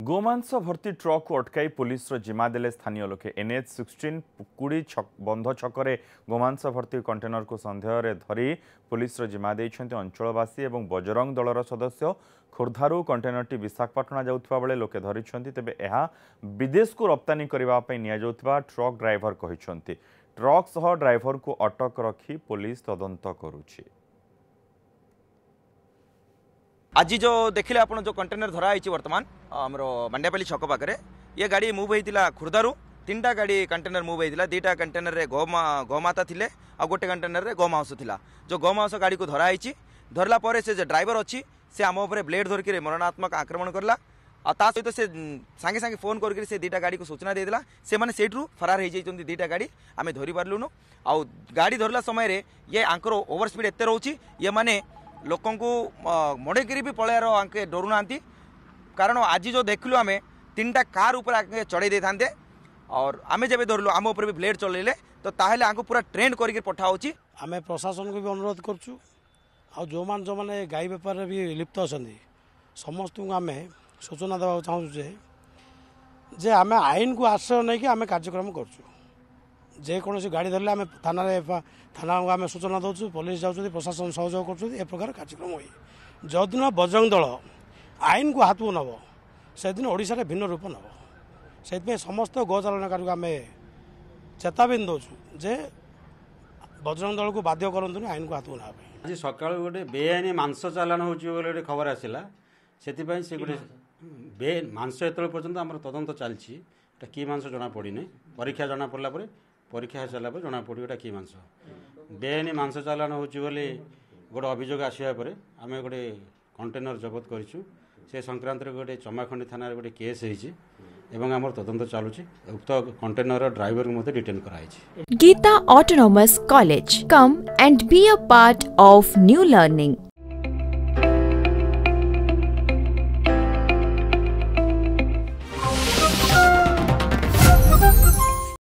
गोमांस भर्ती ट्रक को अटकाई पुलिस जिम्मा देले स्थानीय लोके NH-16 पुकुड़ी बंध छकरे गोमांस भर्ती कंटेनर को सन्देह धरी पुलिस जिम्मा देइछन्ते अंचलवासी और बजरंग दलर सदस्य। खोर्धारू कंटेनरटी विशाखापाटना जाउथबा बेले लोके धरिछन्ति, तेबे एहा विदेश को रप्तानी करबा पई निया जाउथबा ट्रक ड्राइवर कहिछन्ति। ट्रक सह ड्राइवर को अटक रखी पुलिस तदंत करुछि। आज जो देखिले आपण जो कंटेनर धरा है वर्तमान आमर मांडियापल्ली छक पाखे ये गाड़ी मूव होता खुर्दारू 3टा गाड़ी कंटेनर मूव होता 2टा कंटेनर रे गोमाता थिले आ गोटे कंटेनर रे गोमांस थिला। जो गोमांस गाड़ी को धरा है धरला पर से जो ड्राइवर अच्छी से आम उपर ब्लेड धरिक मरणात्मक आक्रमण करला आ ता सहित से सांगे सांगे फोन करके से 2टा गाड़ी को सूचना देदेला। से माने सेठरू फरार हो जाइछन्ति 2टा गाड़ी आम धरी पारलुनु। आ गाड़ी धरला समय रे ये आंकर ओवर स्पीड एते रहउछि ये माने लोकों को मड़ेकरी भी पलैर आंके डरू ना। कारण आज जो देखलु आम 3टा कार ऊपर आके चढ़े दे था और आम जब धरलु आम ऊपर भी ब्लेड चलैले तो ताहले आंको पूरा ट्रेंड करके पठाउछि। आम प्रशासन को भी अनुरोध करछु आ जो मैंने गाई बेपार भी लिप्त अच्छा समस्त को आम सूचना देवा चाहूँ जे आम आईन को आश्रय नहीं कि आम कार्यक्रम करछु। जेकोसी गाड़ी धरले आम थाना आम सूचना दौचु, पुलिस जाऊँ, प्रशासन सहयोग कर प्रकार कार्यक्रम हुए। जो दिन बजरंग दल आईन को हाथ नब से दिन ओडिशा भिन्न रूप नब से समस्त गोचालनकारी आम चेतावनी दौचु जे बजरंग दल को बाध्य करूँ आईन को हाथ ना। आज सका गोटे बेआईन मांस चालाण हो गोटे खबर आसला से गोटे मांस एत पर्यटन आम तदंत चलती कि मांस जना पड़ना परीक्षा जना पड़ला परीक्षा सारा जना पड़ा कि मांस बेआईन मांस चालाण हो गोटे अभियोग आसवा पर आम गोटे कंटेनर जबत करूँ। से संक्रांत गोटे चमाखंडी थाना गोटे केस एवं आम तदंत चलुची। उक्त कंटेनर ड्राइवर को डिटेन कराई। Geeta Autonomous College. Come and be a part of new learning.